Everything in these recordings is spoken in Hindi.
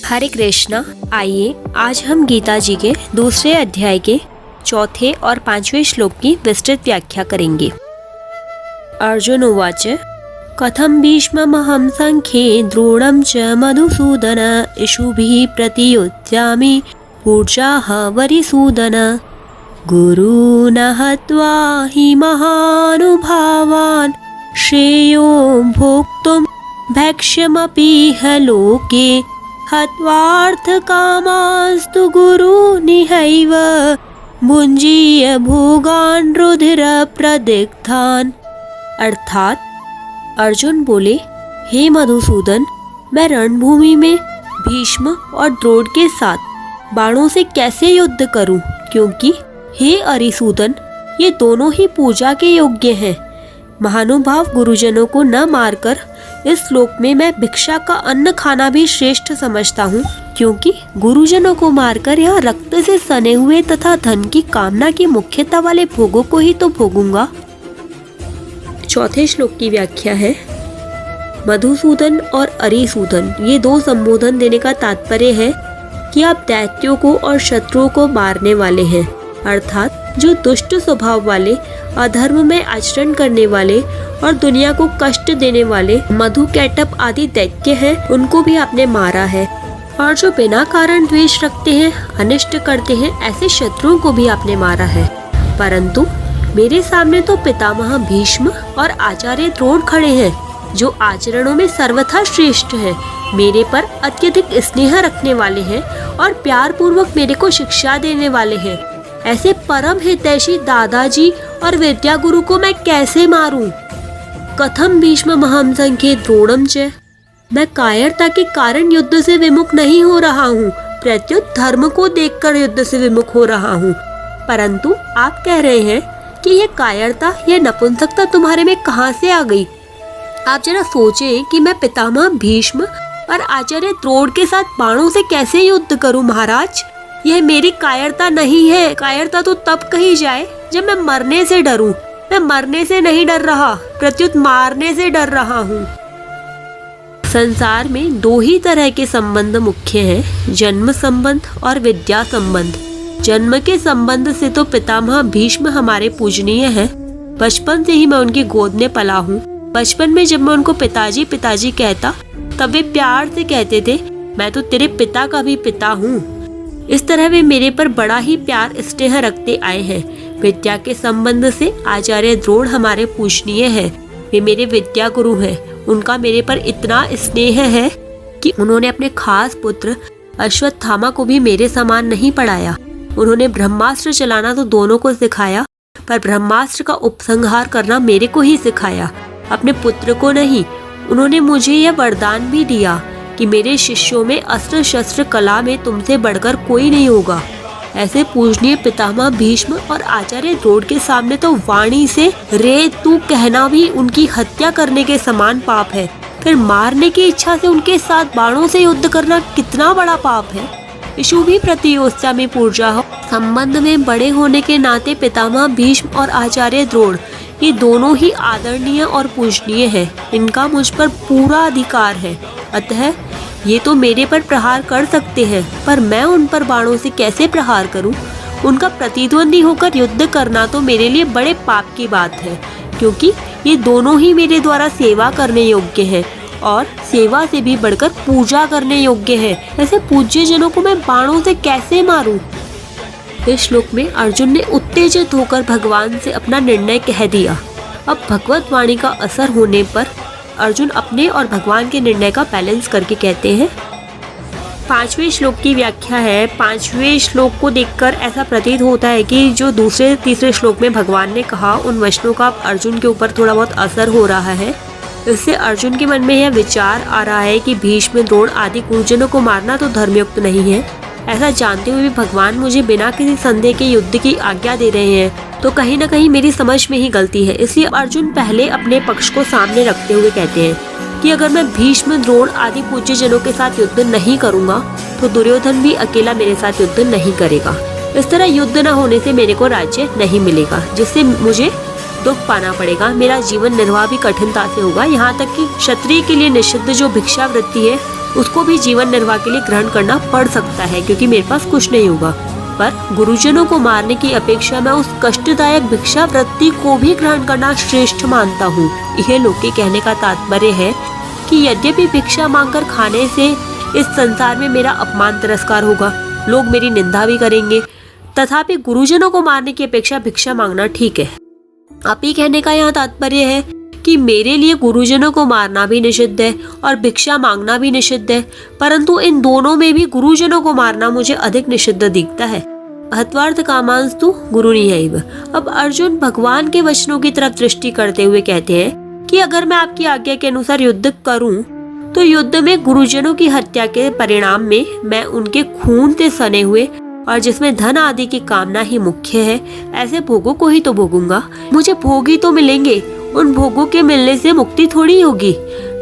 हरे कृष्णा। आइए आज हम गीता जी के दूसरे अध्याय के चौथे और पांचवें श्लोक की विस्तृत व्याख्या करेंगे। अर्जुन उवाच कथम भीष्ममहं संख्ये द्रोणं च मधुसूदन इषुभिः प्रतियुज्यामि ऊर्जाः वरिसूदन गुरून् हत्वा हि महानुभावान् श्रेयो भोक्तुं भक्ष्यमपीह लोके हत्वार्थकामास्तु गुरुनिहैव भुञ्जीय भोगान् रुधिरप्रदिग्धान्। अर्थात अर्जुन बोले, हे मधुसूदन, मैं रणभूमि में भीष्म और द्रोण के साथ बाणों से कैसे युद्ध करूं, क्योंकि हे अरिसूदन, ये दोनों ही पूजा के योग्य हैं। महानुभाव गुरुजनों को न मारकर इस श्लोक में मैं भिक्षा का अन्न खाना भी श्रेष्ठ समझता हूँ, क्योंकि गुरुजनों को मारकर यहाँ रक्त से सने हुए तथा धन की कामना की मुख्यता वाले भोगों को ही तो भोगूंगा। चौथे श्लोक की व्याख्या है, मधुसूदन और अरिसूदन ये दो संबोधन देने का तात्पर्य है कि आप दैत्यों को और शत्रुओं को मारने वाले हैं, अर्थात जो दुष्ट स्वभाव वाले, अधर्म में आचरण करने वाले और दुनिया को कष्ट देने वाले मधु कैटप आदि दैत्य हैं, उनको भी आपने मारा है। और जो बिना कारण द्वेष रखते हैं, अनिष्ट करते हैं, ऐसे शत्रुओं को भी आपने मारा है। परंतु मेरे सामने तो पितामह भीष्म और आचार्य द्रोण खड़े हैं, जो आचरणों में सर्वथा श्रेष्ठ हैं, मेरे पर अत्यधिक स्नेह रखने वाले हैं और प्यार पूर्वक मेरे को शिक्षा देने वाले हैं। ऐसे परम हितैषी दादाजी और विद्या गुरु को मैं कैसे मारूं? कथम भीष्ममहं संख्ये द्रोणं च। मैं कायरता के कारण युद्ध से विमुख नहीं हो रहा हूँ, प्रत्युत धर्म को देखकर युद्ध से विमुख हो रहा हूँ। परंतु आप कह रहे हैं कि यह कायरता, यह नपुंसकता तुम्हारे में कहाँ से आ गई? आप जरा सोचें कि मैं पितामह भीष्म और आचार्य द्रोण के साथ बाणों से कैसे युद्ध करूं महाराज? यह मेरी कायरता नहीं है। कायरता तो तब कही जाए जब मैं मरने से डरूं। मैं मरने से नहीं डर रहा, प्रत्युत मारने से डर रहा हूँ। संसार में दो ही तरह के संबंध मुख्य हैं, जन्म संबंध और विद्या संबंध। जन्म के संबंध से तो पितामह भीष्म हमारे पूजनीय हैं। बचपन से ही मैं उनकी गोद में पला हूँ। बचपन में जब मैं उनको पिताजी पिताजी कहता, तब वे प्यार से कहते थे, मैं तो तेरे पिता का भी पिता हूँ। इस तरह वे मेरे पर बड़ा ही प्यार स्नेह रखते आए हैं। विद्या के संबंध से आचार्य द्रोण हमारे पूजनीय हैं। वे मेरे विद्या गुरु हैं। उनका मेरे पर इतना स्नेह है कि उन्होंने अपने खास पुत्र अश्वत्थामा को भी मेरे समान नहीं पढ़ाया। उन्होंने ब्रह्मास्त्र चलाना तो दोनों को सिखाया, पर ब्रह्मास्त्र का उपसंहार करना मेरे को ही सिखाया, अपने पुत्र को नहीं। उन्होंने मुझे यह वरदान भी दिया कि मेरे शिष्यों में अस्त्र शस्त्र कला में तुमसे बढ़कर कोई नहीं होगा। ऐसे पूजनीय पितामह भीष्म और आचार्य द्रोण के सामने तो वाणी से रे तू कहना भी उनकी हत्या करने के समान पाप है। फिर मारने की इच्छा से उनके साथ बाणों से युद्ध करना कितना बड़ा पाप है। इषुभिः प्रतियोत्स्यामि पूर्जाः। संबंध में बड़े होने के नाते पितामह भीष्म और आचार्य द्रोण ये दोनों ही आदरणीय और पूजनीय हैं। इनका मुझ पर पूरा अधिकार है। अतः ये तो मेरे पर प्रहार कर सकते हैं, पर मैं उन पर बाणों से कैसे प्रहार करूं? उनका प्रतिद्वंदी होकर युद्ध करना तो मेरे लिए बड़े पाप की बात है, क्योंकि ये दोनों ही मेरे द्वारा सेवा करने योग्य हैं और सेवा से भी बढ़कर पूजा करने योग्य है। ऐसे पूज्य जनों को मैं बाणों से कैसे मारूं? इस श्लोक में अर्जुन ने उत्तेजित होकर भगवान से अपना निर्णय कह दिया। अब भगवत वाणी का असर होने पर अर्जुन अपने और भगवान के निर्णय का बैलेंस करके कहते हैं। पांचवें श्लोक की व्याख्या है। पांचवें श्लोक को देखकर ऐसा प्रतीत होता है कि जो दूसरे तीसरे श्लोक में भगवान ने कहा, उन वचनों का अर्जुन के ऊपर थोड़ा बहुत असर हो रहा है। इससे अर्जुन के मन में यह विचार आ रहा है कि भीष्म द्रोण आदि गुरुजनों को मारना तो धर्मयुक्त नहीं है। ऐसा जानते हुए भी भगवान मुझे बिना किसी संदेह के युद्ध की आज्ञा दे रहे हैं, तो कहीं न कहीं मेरी समझ में ही गलती है। इसलिए अर्जुन पहले अपने पक्ष को सामने रखते हुए कहते हैं कि अगर मैं भीष्म द्रोण आदि पूज्य जनों के साथ युद्ध नहीं करूंगा, तो दुर्योधन भी अकेला मेरे साथ युद्ध नहीं करेगा। इस तरह युद्ध न होने से मेरे को राज्य नहीं मिलेगा, जिससे मुझे दुख पाना पड़ेगा। मेरा जीवन निर्वाह भी कठिनता से होगा। यहाँ तक कि क्षत्रिय के लिए निषिद्ध जो भिक्षा वृत्ति है उसको भी जीवन निर्वाह के लिए ग्रहण करना पड़ सकता है, क्योंकि मेरे पास कुछ नहीं होगा। पर गुरुजनों को मारने की अपेक्षा मैं उस कष्टदायक भिक्षा वृत्ति को भी ग्रहण करना श्रेष्ठ मानता हूँ। यह लोग के कहने का तात्पर्य है कि यद्यपि भिक्षा मांगकर खाने से इस संसार में मेरा अपमान तिरस्कार होगा, लोग मेरी निंदा भी करेंगे, तथापि गुरुजनों को मारने की अपेक्षा भिक्षा मांगना ठीक है। आप ही कहने का यहाँ तात्पर्य है कि मेरे लिए गुरुजनों को मारना भी निषिद्ध है और भिक्षा मांगना भी निषिद्ध है, परंतु इन दोनों में भी गुरुजनों को मारना मुझे अधिक निषिद्ध दिखता है। हत्वार्थ कामांस्तु गुरुनीयैव। अब अर्जुन भगवान के वचनों की तरफ दृष्टि करते हुए कहते हैं कि अगर मैं आपकी आज्ञा के अनुसार युद्ध करूं तो युद्ध में गुरुजनों की हत्या के परिणाम में मैं उनके खून से सने हुए और जिसमें धन आदि की कामना ही मुख्य है, ऐसे भोगों को ही तो भोगूंगा। मुझे भोग ही तो मिलेंगे, उन भोगों के मिलने से मुक्ति थोड़ी होगी,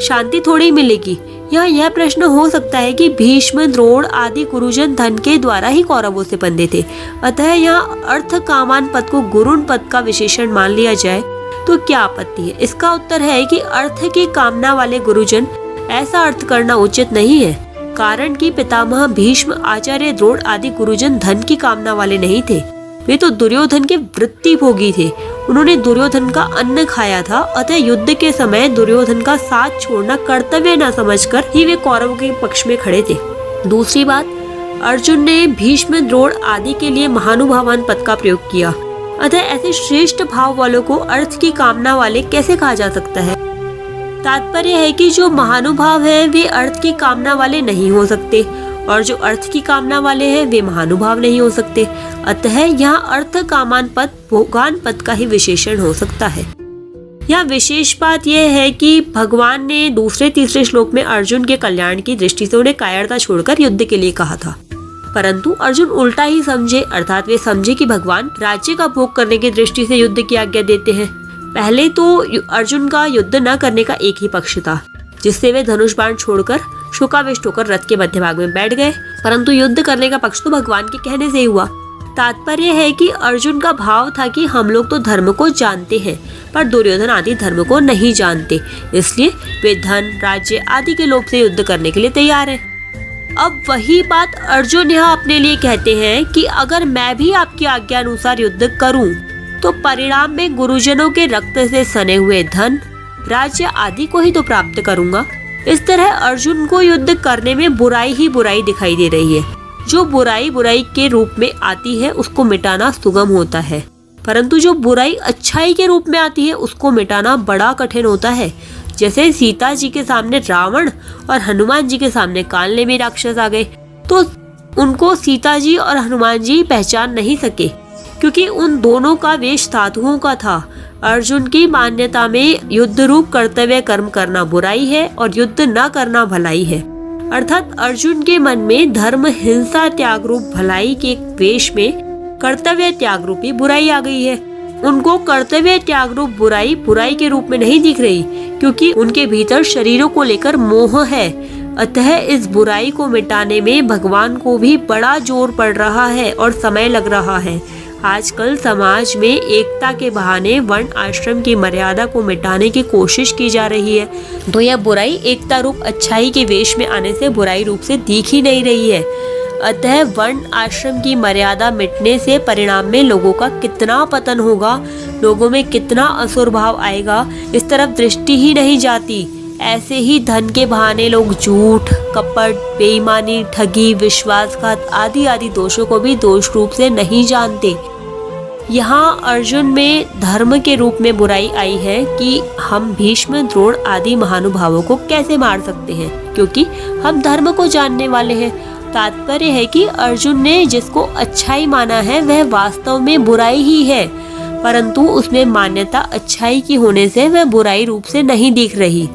शांति थोड़ी मिलेगी। यहाँ यह प्रश्न हो सकता है कि भीष्म, द्रोण आदि गुरुजन धन के द्वारा ही कौरवों से बंधे थे, अतः यहाँ अर्थ कामान पद को गुरुन पद का विशेषण मान लिया जाए तो क्या आपत्ति है? इसका उत्तर है कि अर्थ की कामना वाले गुरुजन ऐसा अर्थ करना उचित नहीं है, कारण कि पितामह भीष्म, आचार्य द्रोण आदि गुरुजन धन की कामना वाले नहीं थे। वे तो दुर्योधन के वृत्ति भोगी थे। उन्होंने दुर्योधन का अन्न खाया था, अतः युद्ध के समय दुर्योधन का साथ छोड़ना कर्तव्य न समझकर ही वे कौरवों के पक्ष में खड़े थे। दूसरी बात, अर्जुन ने भीष्म, द्रोण आदि के लिए महानुभावान पद का प्रयोग किया, अतः ऐसे श्रेष्ठ भाव वालों को अर्थ की कामना वाले कैसे कहा जा सकता है? तात्पर्य है कि जो महानुभाव है वे अर्थ की कामना वाले नहीं हो सकते और जो अर्थ की कामना वाले हैं वे महानुभाव नहीं हो सकते, अतः यहाँ अर्थ कामान पद भोगान पद का ही विशेषण हो सकता है। यहाँ विशेष बात यह है कि भगवान ने दूसरे तीसरे श्लोक में अर्जुन के कल्याण की दृष्टि से उन्हें कायरता छोड़कर युद्ध के लिए कहा था, परंतु अर्जुन उल्टा ही समझे, अर्थात वे समझे कि भगवान राज्य का भोग करने की दृष्टि से युद्ध की आज्ञा देते हैं। पहले तो अर्जुन का युद्ध न करने का एक ही पक्ष था, जिससे वे धनुष बाण छोड़कर शोकाविष्ट होकर रथ के मध्य भाग में बैठ गए, परंतु युद्ध करने का पक्ष तो भगवान के कहने से ही हुआ। तात्पर्य है कि अर्जुन का भाव था कि हम लोग तो धर्म को जानते हैं पर दुर्योधन आदि धर्म को नहीं जानते, इसलिए वे धन, राज्य आदि के लोभ से युद्ध करने के लिए तैयार हैं। अब वही बात अर्जुन यहाँ अपने लिए कहते हैं कि अगर मैं भी आपकी आज्ञा अनुसार युद्ध करूं तो परिणाम में गुरुजनों के रक्त से सने हुए धन, राज्य आदि को ही तो प्राप्त करूंगा। इस तरह अर्जुन को युद्ध करने में बुराई ही बुराई दिखाई दे रही है। जो बुराई बुराई के रूप में आती है उसको मिटाना सुगम होता है, परंतु जो बुराई अच्छाई के रूप में आती है उसको मिटाना बड़ा कठिन होता है। जैसे सीता जी के सामने रावण और हनुमान जी के सामने कालनेमी राक्षस आ गए, तो उनको सीता जी और हनुमान जी पहचान नहीं सके, क्योंकि उन दोनों का वेश साधुओं का था। अर्जुन की मान्यता में युद्ध रूप कर्तव्य कर्म करना बुराई है और युद्ध न करना भलाई है, अर्थात अर्जुन के मन में धर्म, हिंसा, त्याग रूप भलाई के वेश में कर्तव्य त्याग रूपी बुराई आ गई है। उनको कर्तव्य त्याग रूप बुराई बुराई के रूप में नहीं दिख रही, क्योंकि उनके भीतर शरीरों को लेकर मोह है। अतः इस बुराई को मिटाने में भगवान को भी बड़ा जोर पड़ रहा है और समय लग रहा है। आजकल समाज में एकता के बहाने वर्ण आश्रम की मर्यादा को मिटाने की कोशिश की जा रही है, तो यह बुराई एकता रूप अच्छाई के वेश में आने से बुराई रूप से दिख ही नहीं रही है। अतः वर्ण आश्रम की मर्यादा मिटने से परिणाम में लोगों का कितना पतन होगा, लोगों में कितना असुर भाव आएगा, इस तरफ दृष्टि ही नहीं जाती। ऐसे ही धन के बहाने लोग झूठ, कपट, बेईमानी, ठगी, विश्वासघात आदि आदि दोषों को भी दोष रूप से नहीं जानते। यहाँ अर्जुन में धर्म के रूप में बुराई आई है कि हम भीष्म, द्रोण आदि महानुभावों को कैसे मार सकते हैं, क्योंकि हम धर्म को जानने वाले हैं। तात्पर्य है कि अर्जुन ने जिसको अच्छाई माना है वह वास्तव में बुराई ही है, परंतु उसमें मान्यता अच्छाई की होने से वह बुराई रूप से नहीं दिख रही।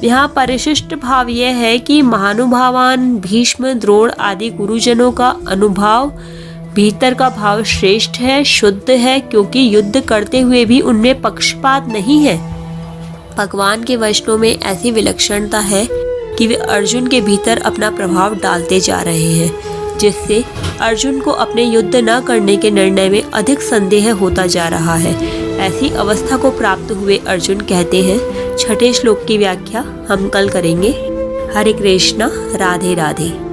यहाँ परिशिष्ट भाव यह है कि महानुभावान भीष्म, द्रोण आदि गुरुजनों का अनुभाव, भीतर का भाव श्रेष्ठ है, शुद्ध है, क्योंकि युद्ध करते हुए भी उनमें पक्षपात नहीं है। भगवान के वचनों में ऐसी विलक्षणता है कि वे अर्जुन के भीतर अपना प्रभाव डालते जा रहे हैं, जिससे अर्जुन को अपने युद्ध न करने के निर्णय में अधिक संदेह होता जा रहा है। ऐसी अवस्था को प्राप्त हुए अर्जुन कहते हैं, छठे श्लोक की व्याख्या हम कल करेंगे। हरे कृष्णा, राधे राधे।